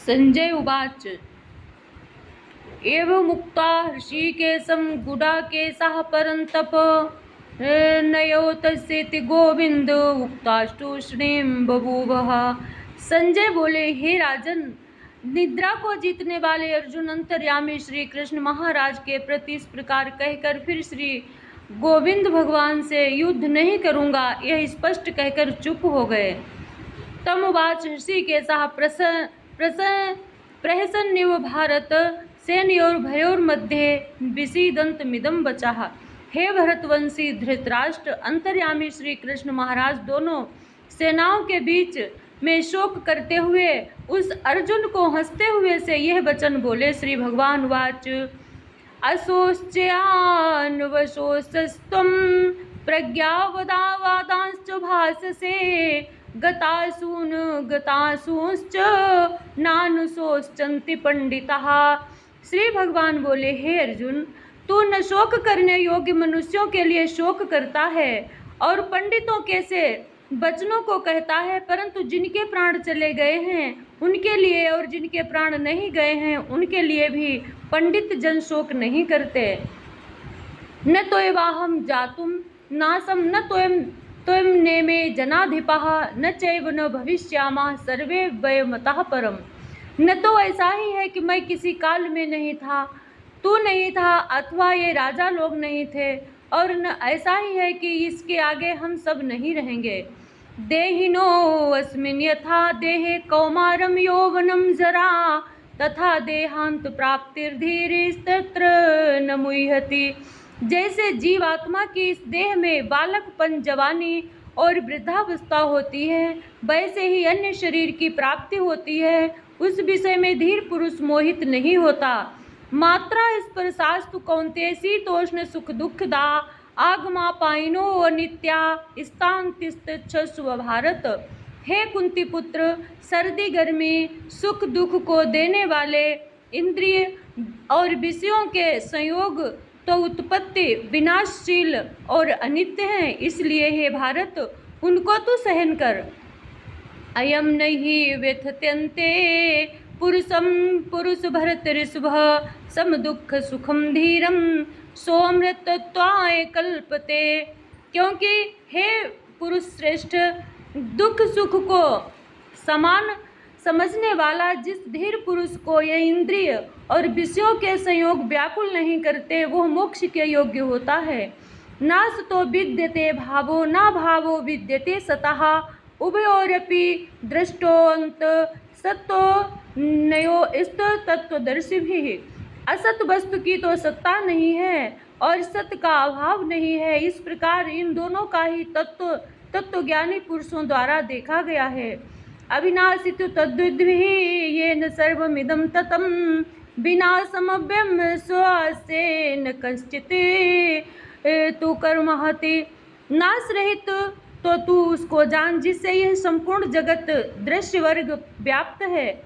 संजय उवाच एवमुक्त्वा ऋषिकेशं गुडाकेशः परन्तप नयोतस्येति गोविंद उक्ताष्टूष्णीं बभूवः। संजय बोले, हे राजन, निद्रा को जीतने वाले अर्जुन अंतर्यामी श्री कृष्ण महाराज के प्रति इस प्रकार कहकर फिर श्री गोविंद भगवान से युद्ध नहीं करूँगा यह स्पष्ट कहकर चुप हो गए। तमुवाच ऋषिकेशः प्रहसन्निव भारत सेनयोर्भयोर्मध्ये विसीदन्तमिदं वचः। हे भरतवंशी धृतराष्ट्र, अंतर्यामी श्री कृष्ण महाराज दोनों सेनाओं के बीच में शोक करते हुए उस अर्जुन को हंसते हुए से यह वचन बोले। श्री भगवान वाच असोश्चयान्वशोस्तम प्रज्ञावदावादांश्च भाससे गतासूंश्च नानुशोश्चन्ति पंडिताः। श्री भगवान बोले, हे अर्जुन, तू न शोक करने योग्य मनुष्यों के लिए शोक करता है और पंडितों के से वचनों को कहता है, परंतु जिनके प्राण चले गए हैं उनके लिए और जिनके प्राण नहीं गए हैं उनके लिए भी पंडित जन शोक नहीं करते। न तोयवाहं जातुं नासं न तोयं नेमे जनाधिपः न चैव न भविष्यामः सर्वे वयमतः परम। न तो ऐसा ही है कि मैं किसी काल में नहीं था, तू नहीं था, अथवा ये राजा लोग नहीं थे, और न ऐसा ही है कि इसके आगे हम सब नहीं रहेंगे। देहिनो अस्मिन् यथा देहे कौमारम यौवनम जरा तथा देहांत प्राप्तिर्धीरिस्तत्र न मुह्यति। जैसे जीवात्मा की इस देह में बालकपन, जवानी और वृद्धावस्था होती है, वैसे ही अन्य शरीर की प्राप्ति होती है, उस विषय में धीर पुरुष मोहित नहीं होता। मात्रा स्पर्शास्तु कौन्तेय शीतोष्ण सुख दुखदा आगमापायिनो अनित्या स्थानतिष्ठस्व भारत। हे कुंती पुत्र, सर्दी गर्मी सुख दुख को देने वाले इंद्रिय और विषयों के संयोग तो उत्पत्ति विनाशशील और अनित्य हैं, इसलिए हे भारत उनको तू सहन कर। अयम नहीं व्यथत्यन्ते पुरुषम पुरुष भरत ऋषभ सम दुख सुखम धीरम सोमृतत्वाय कल्पते। क्योंकि हे पुरुष श्रेष्ठ, दुख सुख को समान समझने वाला जिस धीर पुरुष को ये इंद्रिय और विषयों के संयोग व्याकुल नहीं करते, वो मोक्ष के योग्य होता है। नास तो विद्यते भावो ना भावो विद्यते सतः उभयोरपि दृष्टोऽन्त सत्तो नयो इस्त तत्वदर्शी भी। असत वस्तु की तो सत्ता नहीं है और सत्य का अभाव नहीं है, इस प्रकार इन दोनों का ही तत्वज्ञानी पुरुषों द्वारा देखा गया है। अविनाशितु तद्विद्भिः येन सर्वमिदं ततं विनाशमव्ययं स्वस्येन कश्चित् तु कर्महति। नाश रहित तो तू उसको जान जिससे यह संपूर्ण जगत दृश्य वर्ग व्याप्त है।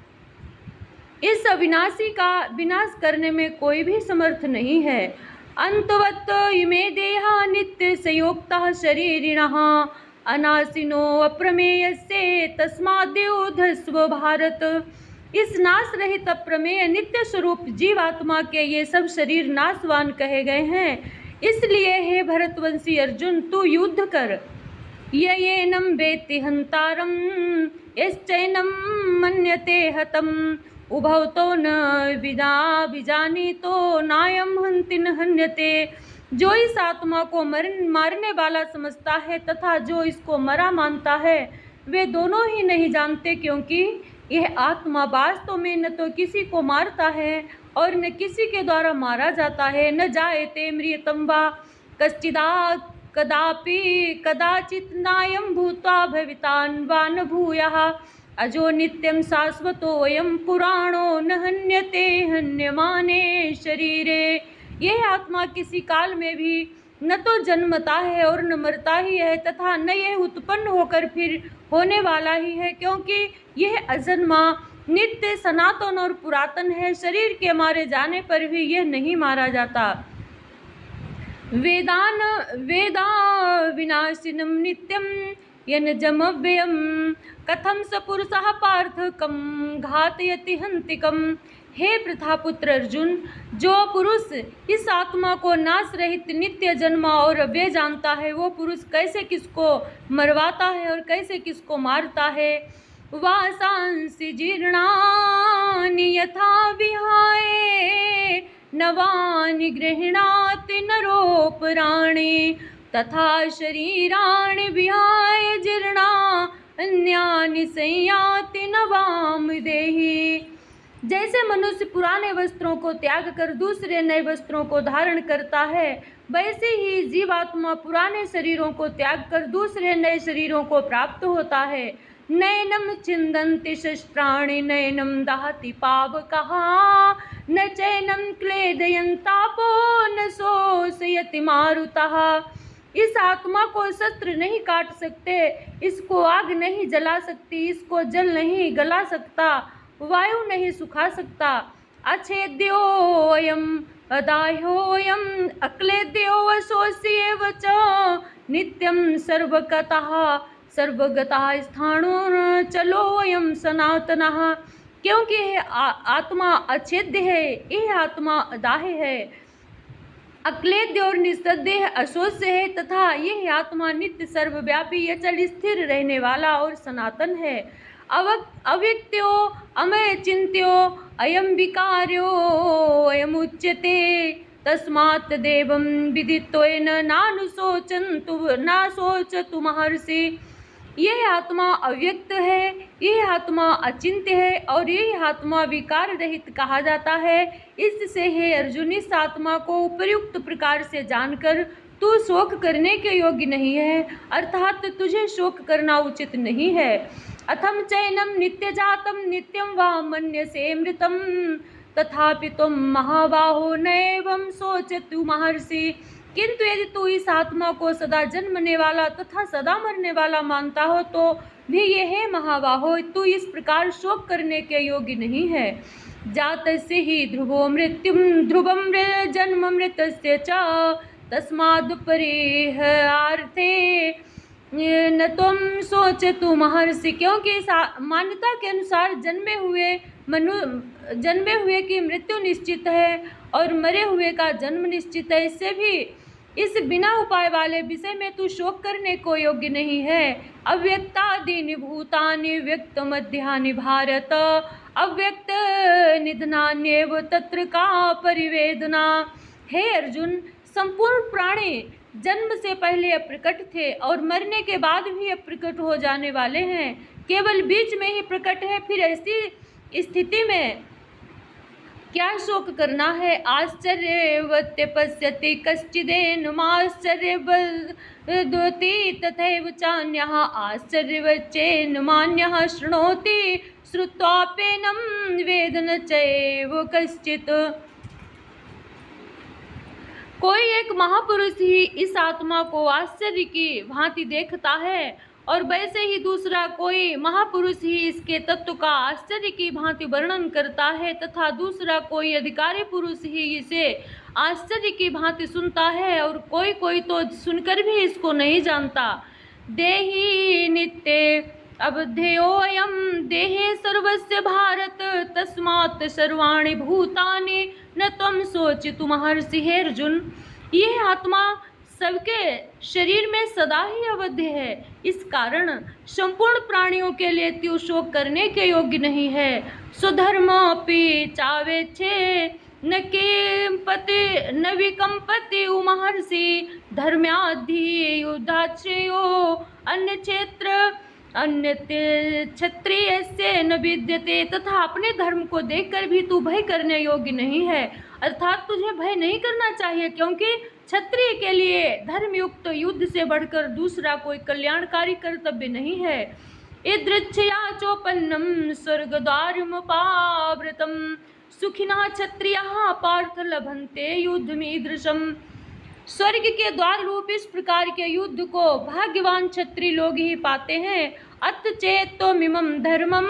इस अविनाशी का विनाश करने में कोई भी समर्थ नहीं है। अंतवत् इमे देहा नित्य संयोक्तः शरीरिणः अनाशिनो अप्रमेयस्य तस्माद्युद्धस्व भारत। इस नाश रहित अप्रमेय नित्य स्वरूप जीवात्मा के ये सब शरीर नाशवान कहे गए हैं, इसलिए हे भरतवंशी अर्जुन, तू युद्ध कर। येनं वेत्ति हन्तारं यश्चैनं मन्यते हतम् उभौ तो न विजानीतो नायं हन्ति न हन्यते। जो इस आत्मा को मारने वाला समझता है तथा जो इसको मरा मानता है, वे दोनों ही नहीं जानते, क्योंकि यह आत्मा वास्तव में न तो किसी को मारता है और न किसी के द्वारा मारा जाता है। न जायते म्रियतं वा कश्चिदात् कदापि कदाचित् नायं भूत्वा भवितान् वा न भूयः अजो नित्यं शाश्वतोऽयं पुराणो न हन्यते हन्यमाने शरीरे। यह आत्मा किसी काल में भी न तो जन्मता है और न मरता ही है, तथा न यह उत्पन्न होकर फिर होने वाला ही है, क्योंकि यह अजन्मा नित्य सनातन और पुरातन है। शरीर के मारे जाने पर भी यह नहीं मारा जाता। वेदा विनाशिनं नित्यं यनजमव्ययं कथं स पुरुषः पार्थ कं घातयति हन्तिकम्। हे प्रथापुत्र अर्जुन, जो पुरुष इस आत्मा को नाश रहित नित्य जन्मा और अव्यय जानता है, वो पुरुष कैसे किसको मरवाता है और कैसे किसको मारता है। वासांसि जीर्णानि यथा विहाय नवानि गृह्णाति नरोपराणि तथा शरीराणि विहाय जीर्णान्यानि संयाति नवाम देहि। जैसे मनुष्य पुराने वस्त्रों को त्याग कर दूसरे नए वस्त्रों को धारण करता है, वैसे ही जीवात्मा पुराने शरीरों को त्याग कर दूसरे नए शरीरों को प्राप्त होता है। नैनम छिन्दन्ति शस्त्राणि नैनम दहति पावकः न चैनम क्लेदयन्तापो न शोषयति मारुतः। इस आत्मा को शस्त्र नहीं काट सकते, इसको आग नहीं जला सकती, इसको जल नहीं गला सकता, वायु नहीं सुखा सकता। अच्छेद्योऽयम् अदाह्योऽयम् अक्लेद्यो अशोष्येव च नित्यं सर्वगतः स्थाणुर्चलोऽयं सनातनः। क्योंकि यह आत्मा अच्छेद्य है, यह आत्मा अदाह्य है, अक्लेद्य और निस्सदेह अशोष्य है तथा यह आत्मा नित्य सर्वव्यापी अचल स्थिर रहने वाला और सनातन है। अव्यक्त्यो अमय चिन्त्यो अयं विकार्यो अयमुच्यते तस्मात् देवं विदित्वेन नानुशोचन्तु नाशोचतु महर्षि। यह आत्मा अव्यक्त है, यह आत्मा अचिंत्य है और यह आत्मा विकार रहित कहा जाता है। इससे हे अर्जुन, इस आत्मा को उपयुक्त प्रकार से जानकर तू शोक करने के योग्य नहीं है, अर्थात तुझे शोक करना उचित नहीं है। अथम चैनम नित्य जातम नित्यम वा मन्यसे मृतम तथापि तुम महाबाहो नैवं सोचतु महर्षि। किंतु यदि तू इस आत्मा को सदा जन्मने वाला तथा सदा मरने वाला मानता हो तो भी ये है महाबाहो, तू इस प्रकार शोक करने के योग्य नहीं है। जातस्य हि ध्रुवं जन्म मृतस्य च तस्मादुपरेह आर्थे न तुम सोचतु महर्षि। क्योंकि इस मान्यता के अनुसार जन्मे हुए की मृत्यु निश्चित है और मरे हुए का जन्म निश्चित है। इससे भी इस बिना उपाय वाले विषय में तू शोक करने को योग्य नहीं है। अव्यक्तादीनि भूतानि व्यक्त मध्यानि भारत अव्यक्त निधनान्येव तत्र का परिवेदना। हे अर्जुन, संपूर्ण प्राणी जन्म से पहले अप्रकट थे और मरने के बाद भी अप्रकट हो जाने वाले हैं, केवल बीच में ही प्रकट है। फिर ऐसी स्थिति में क्या शोक करना है। आश्चर्यवत् पश्यति कश्चिदेनमाश्चर्यवद्वति तथैव चान्यः आश्चर्यवच्चैनमान्यः शृणोति श्रुत्वाप्येनं वेद न चैव कश्चित्। कोई एक महापुरुष ही इस आत्मा को आश्चर्य की भांति देखता है और वैसे ही दूसरा कोई महापुरुष ही इसके तत्व का आश्चर्य की भांति वर्णन करता है तथा दूसरा कोई अधिकारी पुरुष ही इसे आश्चर्य की भांति सुनता है और कोई कोई तो सुनकर भी इसको नहीं जानता। देहि नित्य अबध्येयोऽयं देहे सर्वस्य भारत तस्मात् सर्वाणि भूतानि न त्वं सोचितु महर्षि। हे अर्जुन, यह आत्मा सबके शरीर में सदा ही अवध्य है, इस कारण संपूर्ण प्राणियों के लिए तू शोक करने के योग्य नहीं है। स्वधर्मोऽपि चावेक्षे न विकम्पति महर्षि धर्म्याद्धि युद्धाश्रयो अन्य क्षेत्र अन्य क्षत्रियस्य न विद्यते। तथा अपने धर्म को देखकर भी तू भय करने योग्य नहीं है, अर्थात तुझे भय नहीं करना चाहिए, क्योंकि क्षत्रिय के लिए धर्मयुक्त युद्ध से बढ़कर दूसरा कोई कल्याणकारी कर्तव्य नहीं है। ईदृच्छया चोपन्नम स्वर्गद्वारमुपावृतम सुखिनः क्षत्रियः पार्थ लभन्ते युद्धमीदृशम्। स्वर्ग के द्वार रूप इस प्रकार के युद्ध को भाग्यवान क्षत्रिय लोग ही पाते हैं। अतचेत्त्वमिमं धर्मं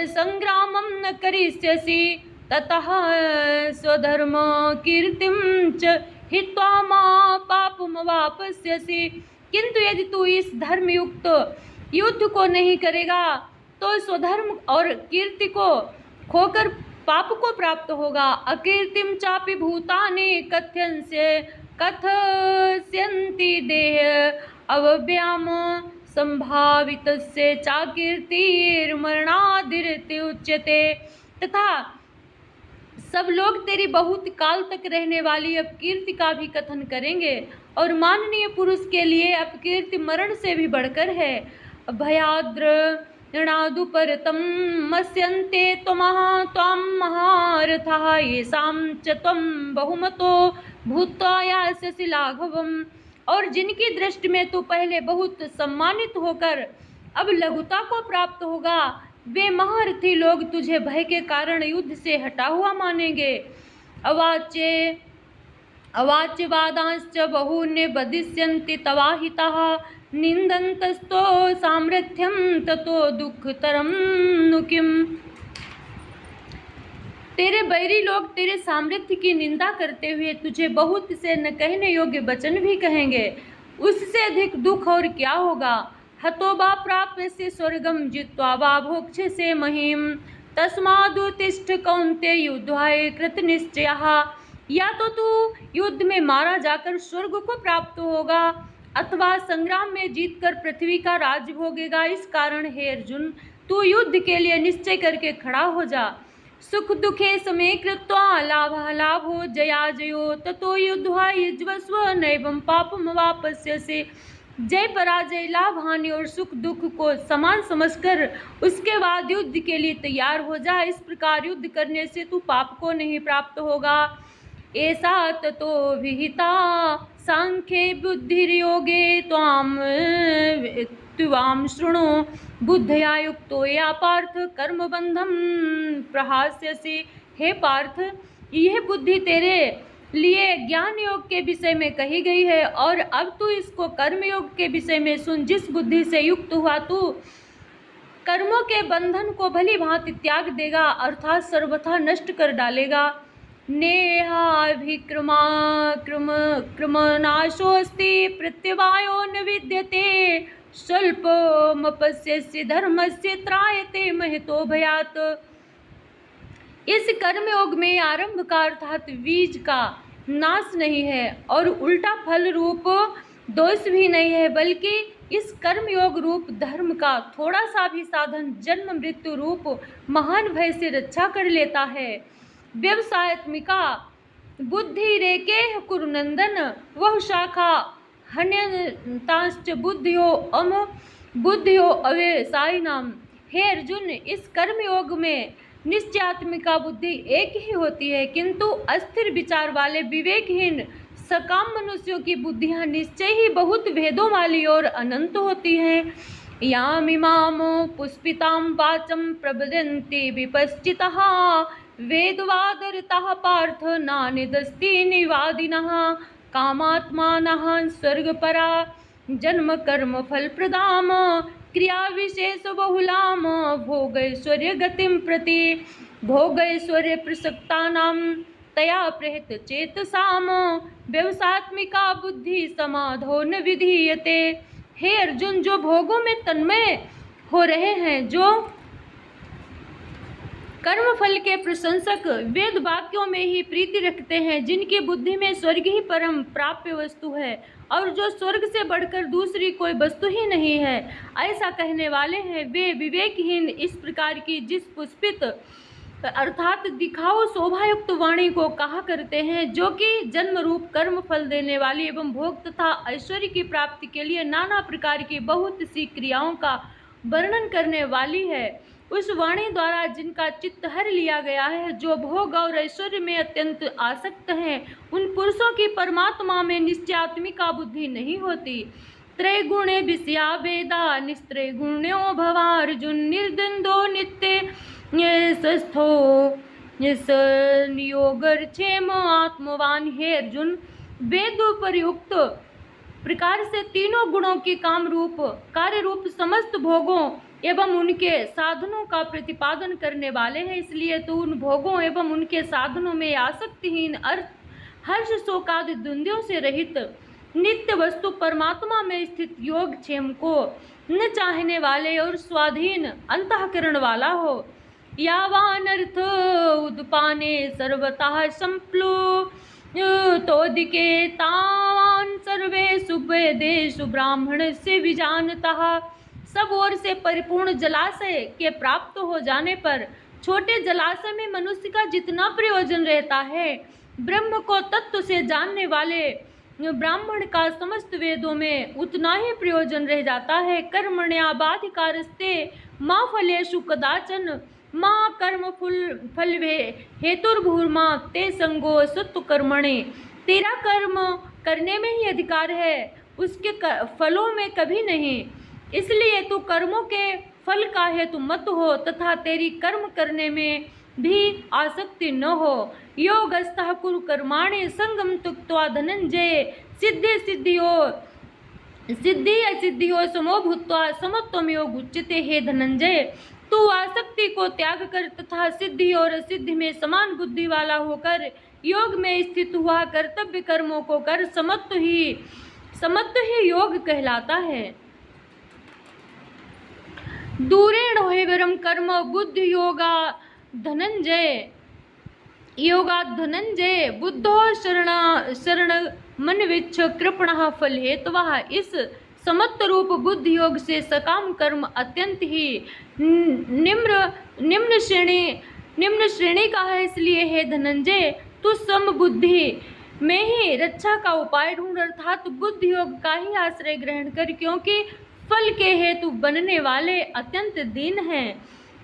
संग्रामं न करिष्यसि ततः स्वधर्म कीर्तिं च हित्वा मा पापमवाप्स्यसि। किंतु यदि तू इस धर्मयुक्त युद्ध को नहीं करेगा तो स्वधर्म और कीर्ति को खोकर पाप को प्राप्त होगा। अकीर्तिम चापि भूतानि कथयन्ति देह अव्ययाम संभावितस्य चाकीर्तिर्मरणादिरिति उच्यते। तथा सब लोग तेरी बहुत काल तक रहने वाली अपकीर्ति का भी कथन करेंगे और माननीय पुरुष के लिए अपकीर्ति मरण से भी बढ़कर है। भयाद्रणादुपरतं मस्यन्ते त्वं महारथः येषां च त्वं बहुमतो भूत्वा यास्यसि लाघवम्। और जिनकी दृष्टि में तू पहले बहुत सम्मानित होकर अब लघुता को प्राप्त होगा, वे महारथी लोग तुझे भय के कारण युद्ध से हटा हुआ मानेंगे। अवाच्यवादांश्च बहून्य बदिष्यन्ति तवाहिताः निन्दन्तस्तो सामर्थ्यं ततो दुःखतरं नु किम्। तेरे बैरी लोग तेरे सामर्थ्य की निंदा करते हुए तुझे बहुत से न कहने योग्य वचन भी कहेंगे, उससे अधिक दुख और क्या होगा। हतो वा प्राप्यसे स्वर्गं जित्वा वा भोक्ष्यसे महीम् तस्मादुत्तिष्ठ कौन्तेय युद्धाय कृतनिश्चयः। या तो तू युद्ध में मारा जाकर स्वर्ग को प्राप्त होगा अथवा संग्राम में जीतकर पृथ्वी का राज्य भोगेगा। इस कारण हे अर्जुन, तू युद्ध के लिए निश्चय करके खड़ा हो जा। सुख दुखे समे कृत्वा लाभः लाभो जया जयो ततो युद्ध्वा युज्वस्व नैवं पापम वापस्यसे। जय पराजय, लाभ हानि और सुख दुख को समान समझकर उसके बाद युद्ध के लिए तैयार हो जा। इस प्रकार युद्ध करने से तू पाप को नहीं प्राप्त होगा। ऐसा ततो विहिता सांख्ये बुद्धिर्योगे त्वाम शृणु बुद्धया युक्तो या पार्थ कर्मबंधम प्रहास्यसि। हे पार्थ, यह बुद्धि तेरे लिए ज्ञान योग के विषय में कही गई है और अब तू इसको कर्म योग के विषय में सुन। जिस बुद्धि से युक्त हुआ तू कर्मों के बंधन को भली भांति त्याग देगा अर्थात सर्वथा नष्ट कर डालेगा। नेहाभिक्रमनाशोऽस्ति प्रत्यवायो न विद्यते स्वल्पमपश्यसि धर्मस्य त्रायते महतो भयात्। इस कर्मयोग में आरंभ का अर्थात बीज का नाश नहीं है और उल्टा फल रूप दोष भी नहीं है, बल्कि इस कर्मयोग रूप धर्म का थोड़ा सा भी साधन जन्म मृत्यु रूप महान भय से रक्षा कर लेता है। व्यवसायत्मिका बुद्धि रेके कुरुनंदन वह शाखा हन्यतांश्च बुद्धियो अव्यवसायिनाम। हे अर्जुन, इस कर्मयोग में निश्चयात्मिका बुद्धि एक ही होती है, किंतु अस्थिर विचार वाले विवेकहीन सकाम मनुष्यों की बुद्धियां निश्चय ही बहुत भेदों वाली और अनंत होती हैं। यामिमाम पुष्पितां वाचं प्रवदन्ति विपश्चितः वेदवादरतः पार्थ नानिदस्ति निवादिनः कामात्मानः स्वर्गपरा जन्म कर्म फलप्रदाम क्रिया विशेष बहुलाम भोगैश्वर्य गतिम प्रति भोगैश्वर्य प्रसक्तानां तया प्रहित चेतसाम व्यवसात्मिका बुद्धि समाधो न विधीयते। हे अर्जुन, जो भोगों में तन्मय हो रहे हैं, जो कर्मफल के प्रशंसक वेद वाक्यों में ही प्रीति रखते हैं, जिनकी बुद्धि में स्वर्ग ही परम प्राप्य वस्तु है और जो स्वर्ग से बढ़कर दूसरी कोई वस्तु ही नहीं है, ऐसा कहने वाले हैं, वे विवेकहीन इस प्रकार की जिस पुष्पित अर्थात दिखाओ शोभायुक्त वाणी को कहा करते हैं, जो कि जन्म रूप कर्म फल देने वाली एवं भोग तथा ऐश्वर्य की प्राप्ति के लिए नाना प्रकार की बहुत सी क्रियाओं का वर्णन करने वाली है। उस वाणी द्वारा जिनका चित्त हर लिया गया है, जो भोग और ऐश्वर्य में अत्यंत आसक्त हैं, उन पुरुषों की परमात्मा में निश्चयात्मिका बुद्धि नहीं होती। त्रैगुणे विषया वेदा निस्त्रैगुण्यो भवार्जुन निर्द्वंद्वो नित्य स्वस्थो नियोगर्क्षेम आत्मवान। हे अर्जुन, वेदोपर्युक्त प्रकार से तीनों गुणों के काम रूप कार्य रूप समस्त भोगों एवं उनके साधनों का प्रतिपादन करने वाले हैं, इसलिए तो उन भोगों एवं उनके साधनों में आसक्तिहीन हर्ष शोकादि द्वंद्वों से रहित नित्य वस्तु परमात्मा में स्थित योगक्षेम को न चाहने वाले और स्वाधीन अंतःकरण वाला हो। यावानर्थ उद्पाने सर्वतः संप्लुतोदिके तावान सर्वेषु वेदेषु ब्राह्मण से विजानतः। सब ओर से परिपूर्ण जलाशय के प्राप्त हो जाने पर छोटे जलाशय में मनुष्य का जितना प्रयोजन रहता है, ब्रह्म को तत्व से जानने वाले ब्राह्मण का समस्त वेदों में उतना ही प्रयोजन रह जाता है। कर्मण्या बाधिकारस्ते माँ फलेषु कदाचन माँ कर्म फल हेतुर्भूर्मा ते संगो सत्व कर्मणे। तेरा कर्म करने में ही अधिकार है, उसके फलों में कभी नहीं। इसलिए तू कर्मों के फल का हेतु मत हो तथा तेरी कर्म करने में भी आसक्ति न हो। योगस्थः कुरु कर्माणि संगम त्यक्त्वा धनंजय। सिद्धि असिद्धियों समो भूत्वा समत्वम योग उच्यते। हे धनंजय, तू आसक्ति को त्याग कर तथा सिद्धि और असिद्धि में समान बुद्धि वाला होकर योग में स्थित हुआ कर्तव्य कर्मों को कर। समत्व ही योग कहलाता है। दूरेण हेवरम कर्म बुद्धि योगा धनंजय बुद्धो शरण मनविच्छ कृपणः फल हेतवः। इस समत्व रूप बुद्धि योग से सकाम कर्म अत्यंत ही निम्न श्रेणी का है। इसलिए हे धनंजय, तू सम बुद्धि में ही रक्षा का उपाय ढूंढ अर्थात बुद्धि योग का ही आश्रय ग्रहण कर, क्योंकि फल के हेतु बनने वाले अत्यंत दीन हैं।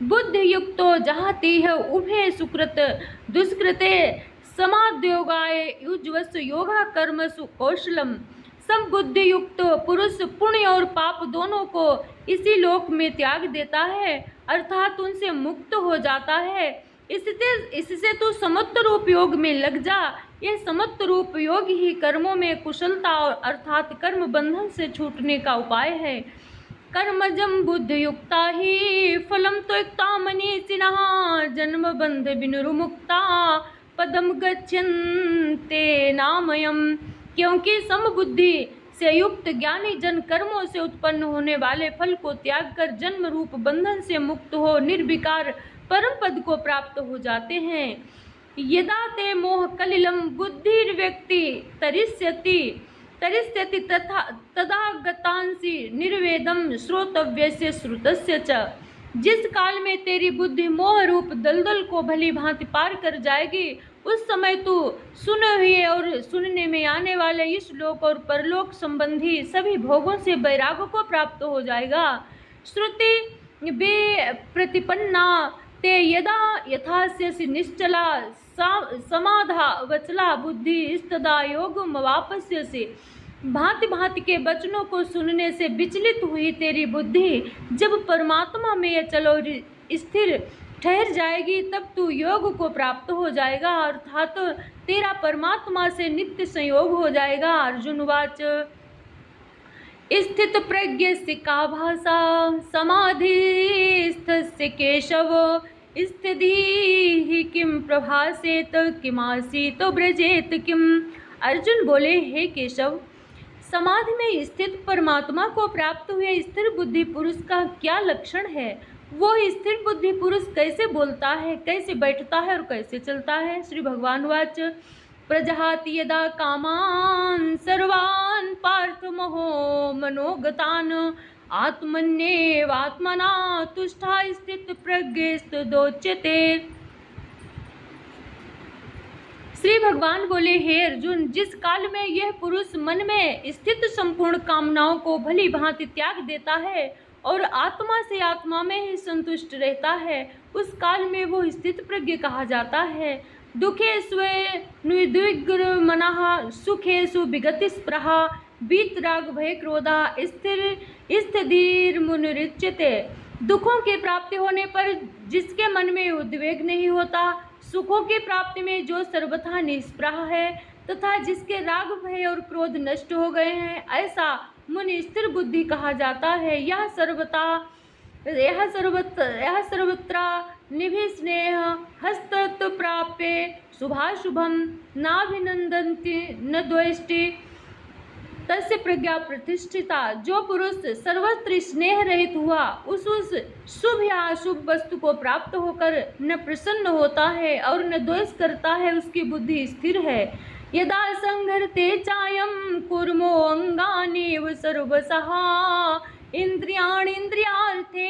बुद्धि युक्तो जहाती है उभे सुकृत दुष्कृते समाद्योगाय युज्वस् योगा कर्मसु कौशलम। सब बुद्धि युक्त पुरुष पुण्य और पाप दोनों को इसी लोक में त्याग देता है, अर्थात उनसे मुक्त हो जाता है। इससे तू समत्व रूप योग में लग जा। यह समत्व रूप योग ही कर्मों में कुशलता और अर्थात कर्म बंधन से छूटने का उपाय है। कर्मजम बुद्धि युक्ता ही फलम त्वक्ता मनीषिणः जन्म बंध विनुर्मुक्ता पदम गच्छन्ते नामयम्। क्योंकि समबुद्धि से युक्त ज्ञानी जन कर्मों से उत्पन्न होने वाले फल को त्याग कर जन्म रूप बंधन से मुक्त हो निर्विकार परम पद को प्राप्त हो जाते हैं। यदा ते मोह कलिलम बुद्धिर्व्यक्ति तरिष्यति तदा गतांसि निर्वेदम श्रोतव्यस्य श्रुतस्य च। जिस काल में तेरी बुद्धि मोह रूप दलदल को भली भांति पार कर जाएगी, उस समय तू सुने हुए और सुनने में आने वाले इस लोक और परलोक संबंधी सभी भोगों से वैराग्य को प्राप्त हो जाएगा। श्रुति बे प्रतिपन्ना ते यदा यथास्यसि निश्चला समाधा वचला बुद्धि स्तदा योगम वापस्यसि। भांति भांति के वचनों को सुनने से विचलित हुई तेरी बुद्धि जब परमात्मा में अचल और स्थिर ठहर जाएगी, तब तू योग को प्राप्त हो जाएगा, अर्थात तेरा परमात्मा से नित्य संयोग हो जाएगा। अर्जुन वाच स्थित प्रज्ञस्य का भाषा समाधिस्थस्य केशव स्थिति किम प्रभासेत किमासीत ब्रजेत किम। अर्जुन बोले, हे केशव, समाधि में स्थित परमात्मा को प्राप्त हुए स्थिर बुद्धि पुरुष का क्या लक्षण है? वो स्थिर बुद्धि पुरुष कैसे बोलता है, कैसे बैठता है और कैसे चलता है? श्री भगवान वाच प्रजहाति यदा कामान सर्वान पार्थ महो मनोगतान आत्मन्येवात्मना तुष्टा स्थित प्रज्ञस्तदोच्यते। श्री भगवान बोले, हे अर्जुन, जिस काल में यह पुरुष मन में स्थित संपूर्ण कामनाओं को भली भांति त्याग देता है और आत्मा से आत्मा में ही संतुष्ट रहता है, उस काल में वो स्थित प्रज्ञ कहा जाता है। दुखे स्वे निर्विग्र मनः सुखेषु विगति स्पृहा वीतराग भय क्रोधा स्थिर मुनिरुच्यते। दुखों की प्राप्ति होने पर जिसके मन में उद्वेग नहीं होता, सुखों की प्राप्ति में जो सर्वथा निष्प्रह है तथा जिसके राग भय और क्रोध नष्ट हो गए हैं, ऐसा मुनि स्थिर बुद्धि कहा जाता है। यह सर्वत्र निभिस्नेह हस्तत्व प्राप्य शुभाशुभम नाभिनंदन्ति न द्वेष्टि तस्य प्रज्ञा प्रतिष्ठिता, जो पुरुष सर्वत्र स्नेह रहित हुआ, उस शुभ या अशुभ वस्तु को प्राप्त होकर न प्रसन्न होता है और न द्वेष करता है, उसकी बुद्धि स्थिर है। यदा संघर्ते चायं कुर्मो अंगानेव सर्वशः इंद्रियाणीन्द्रियार्थे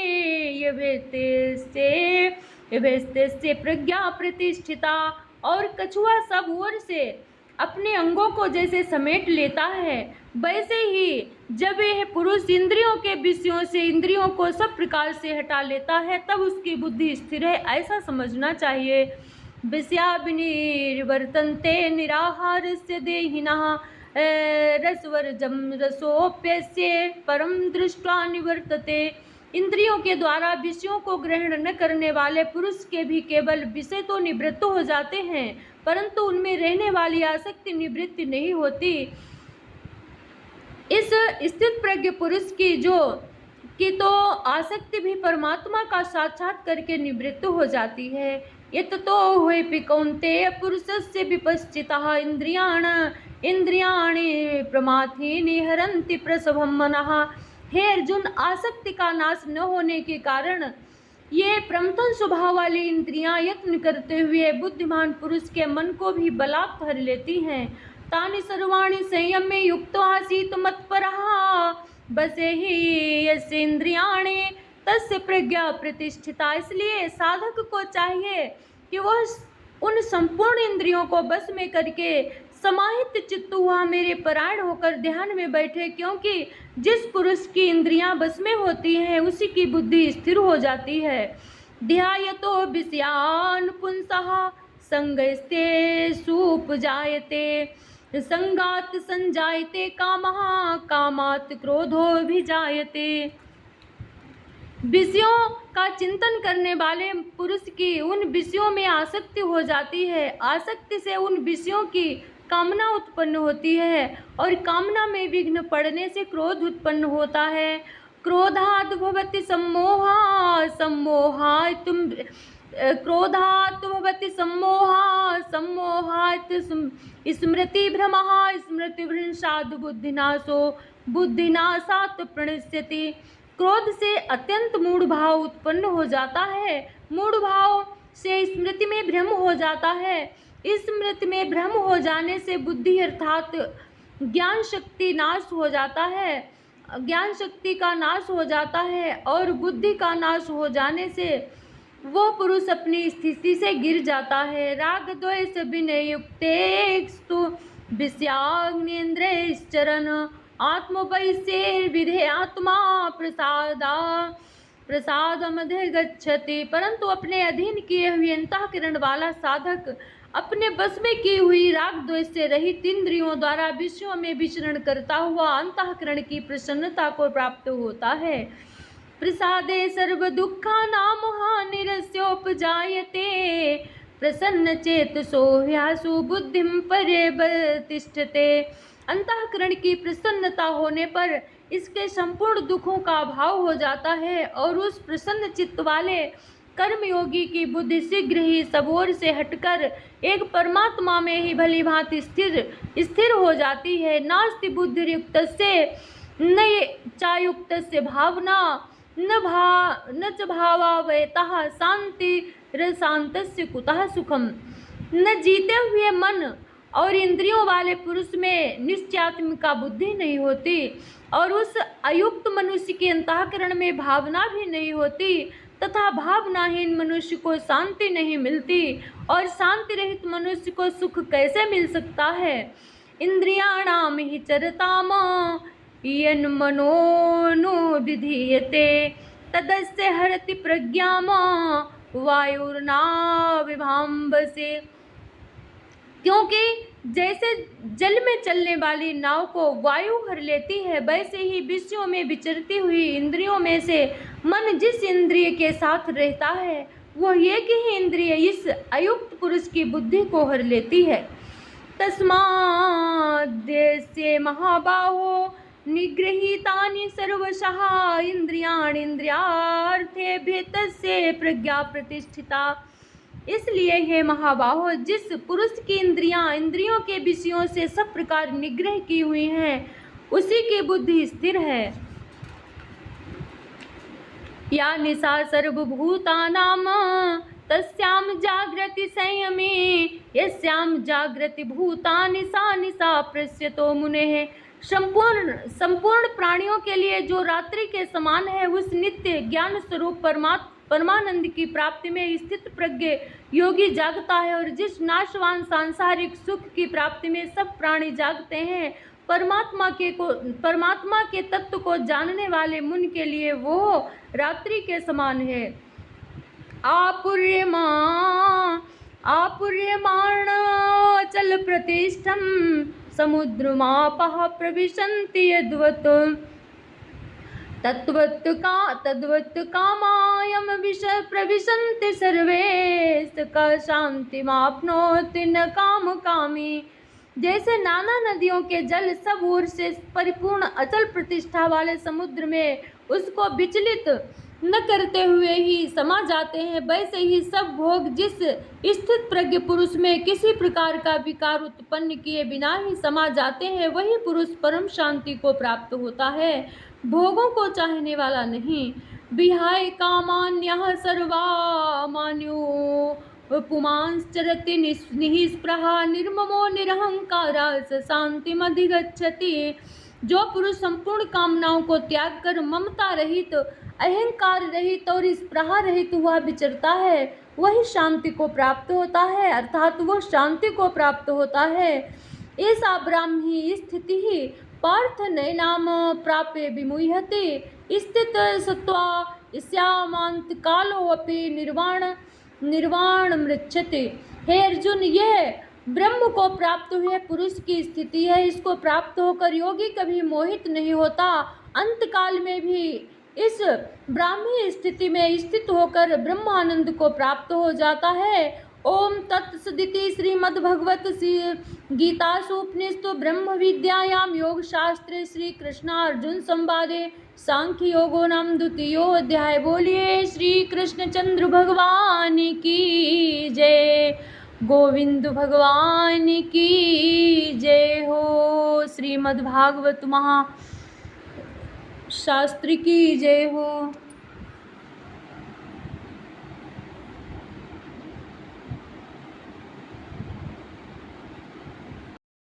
यभेस्ते प्रज्ञा प्रतिष्ठिता। और कछुआ सब ओर से अपने अंगों को जैसे समेट लेता है, वैसे ही जब यह पुरुष इंद्रियों के विषयों से इंद्रियों को सब प्रकार से हटा लेता है, तब उसकी बुद्धि स्थिर है, ऐसा समझना चाहिए। विषयाभिनिर्वर्तन्ते निराहारस्य देहिनः रसवर्जं रसोप्यस्य परम दृष्ट्वा निवर्तते। इंद्रियों के द्वारा विषयों को ग्रहण न करने वाले पुरुष के भी केवल विषय तो निवृत्त हो जाते हैं, परंतु उनमें रहने वाली आसक्ति निवृत्ति नहीं होती। इस स्थित प्रज्ञ पुरुष की तो आसक्ति भी परमात्मा का साक्षात करके निवृत्त हो जाती है। यततो ह्वेपि कौन्तेय पुरुषस्य विपश्चितः इंद्रियाणि प्रमाथीनि हरन्ति प्रसभं मनः। हे अर्जुन, आसक्ति का नाश न होने के कारण ये प्रमथन स्वभाव वाली इंद्रियां यत्न करते हुए बुद्धिमान पुरुष के मन को भी बलात् हर लेती हैं। तानि सर्वाणि संयम्य युक्तो आसीत् मत्परः बसेहि यस्य इंद्रियाणि तस्य प्रज्ञा प्रतिष्ठिता। इसलिए साधक को चाहिए कि वह उन संपूर्ण इंद्रियों को बस में करके समाहित चित्त हुआ मेरे परायण होकर ध्यान में बैठे, क्योंकि जिस पुरुष की इंद्रियां बस में होती हैं उसी की बुद्धि स्थिर हो जाती है। ध्यायतो विषयान् पुंसः संगस्ते सुपजायते संगात् संजायते कामः कामात् क्रोधोऽभिजायते। विषयों का चिंतन करने वाले पुरुष की उन विषयों में आसक्ति हो जाती है, आसक्ति से उन विषयों की कामना उत्पन्न होती है और कामना में विघ्न पड़ने से क्रोध उत्पन्न होता है। क्रोधात् भवति सम्मोहः सम्मोहात् स्मृतिभ्रमः स्मृतिभ्रंशात् बुद्धिनाशो बुद्धिनाशात् प्रणश्यति। क्रोध से अत्यंत मूढ़ भाव उत्पन्न हो जाता है, मूढ़ भाव से स्मृति में भ्रम हो जाता है, इस स्मृति में भ्रम हो जाने से बुद्धि अर्थात ज्ञान शक्ति नाश हो जाता है, ज्ञान शक्ति का नाश हो जाता है और बुद्धि का नाश हो जाने से वो पुरुष अपनी स्थिति से गिर जाता है। राग द्वेष विनयुक्तेस्तु विषयाग्निन्द्रियश्चरन् आत्मवैश्यैर्विधे आत्मा प्रसादमधिगच्छति। परंतु अपने अधीन किए हुए अंतःकरण वाला साधक अपने बस में की हुई राग द्वेष से रहित इंद्रियों द्वारा विषयों में विचरण करता हुआ अंतःकरण की प्रसन्नता को प्राप्त होता है। प्रसादे सर्व दुःखानां हानिरस्योपजायते प्रसन्न चेतसो ह्यासु बुद्धिं पर्यवतिष्ठते। अंतःकरण की प्रसन्नता होने पर इसके संपूर्ण दुखों का अभाव हो जाता है और उस प्रसन्न चित्त वाले कर्मयोगी की बुद्धि शीघ्र ही सब ओर से हटकर एक परमात्मा में ही भली भांति स्थिर हो जाती है। नास्ति बुद्धिर्युक्तस्य न चायुक्तस्य भावना न च भावावयतः शांतिरशान्तस्य कुतः सुखम। न जीते हुए मन और इंद्रियों वाले पुरुष में निश्चयात्मिका बुद्धि नहीं होती और उस अयुक्त मनुष्य के अंतःकरण में भावना भी नहीं होती तथा भावनाहीन मनुष्य को शांति नहीं मिलती और शांति रहित मनुष्य को सुख कैसे मिल सकता है। इंद्रियाणाम हि चरताम यन्मनोनुविधीयते तदस्य हरति प्रज्ञाम वायुर्नाविभाम्बसे। क्योंकि जैसे जल में चलने वाली नाव को वायु भर लेती है, वैसे ही विषयों में विचरती हुई इंद्रियों में से मन जिस इंद्रिय के साथ रहता है वह एक ही इंद्रिय इस अयुक्त पुरुष की बुद्धि को हर लेती है। तस्माद्देस्य महाबाहो निगृहीतानि सर्वशः इंद्रियार्थेभ्य तस्य प्रज्ञा प्रतिष्ठिता। इसलिए हे महाबाहो, जिस पुरुष की इंद्रियों के विषयों से सब प्रकार निग्रह की हुई हैं उसी की बुद्धि स्थिर है। या निशा सर्वभूतानां तस्यां जागृति संयमी यस्यां जागृति भूतानि सा निशा पश्यतो मुनेः। संपूर्ण प्राणियों के लिए जो रात्रि के समान है, उस नित्य ज्ञान स्वरूप परमानंद की प्राप्ति में स्थित प्रज्ञ योगी जागता है, और जिस नाशवान सांसारिक सुख की प्राप्ति में सब प्राणी जागते हैं, परमात्मा के तत्व को जानने वाले मुनि के लिए वो रात्रि के समान है। आपूर्यमाण अचल प्रतिष्ठम समुद्रमापः प्रविशन्ति यद्वत् तद्वत् कामायम विषय प्रविशन्ति सर्वे स शांतिमाप्नोति न काम कामी। जैसे नाना नदियों के जल सब ओर से परिपूर्ण अचल प्रतिष्ठा वाले समुद्र में उसको विचलित न करते हुए ही समा जाते हैं, वैसे ही सब भोग जिस स्थित प्रज्ञ पुरुष में किसी प्रकार का विकार उत्पन्न किए बिना ही समा जाते हैं, वही पुरुष परम शांति को प्राप्त होता है, भोगों को चाहने वाला नहीं। विहाय कामान्यः सर्वामान्यो पुमांश्चरति निःस्पृहा निर्ममो निरहंकारा स शांतिमधिगच्छति। जो पुरुष संपूर्ण कामनाओं को त्याग कर ममता रहित, अहंकार रहित और स्पृहा रहित हुआ विचरता है, वही शांति को प्राप्त होता है, अर्थात वो शांति को प्राप्त होता है। ऐसा ब्राह्मी स्थिति ही पार्थ नैनाम प्राप्य विमुह्यते स्थित सत्वा स्यामांत कालो अपि निर्वाण मृच्छते। हे अर्जुन, यह ब्रह्म को प्राप्त हुए पुरुष की स्थिति है। इसको प्राप्त होकर योगी कभी मोहित नहीं होता, अंत काल में भी इस ब्राह्मी स्थिति में स्थित होकर ब्रह्मानंद को प्राप्त हो जाता है। ओम तत्सदिति श्रीमद्भगवत गीतासु उपनिषदो ब्रह्म विद्यायां योग शास्त्रे श्री कृष्णार्जुन संवादे सांख्य योगो नाम द्वितीयो अध्याय। बोलिए श्री कृष्णचंद्र भगवान की जय, गोविंद भगवान की जय हो, श्रीमद्भागवत महाशास्त्र की जय हो।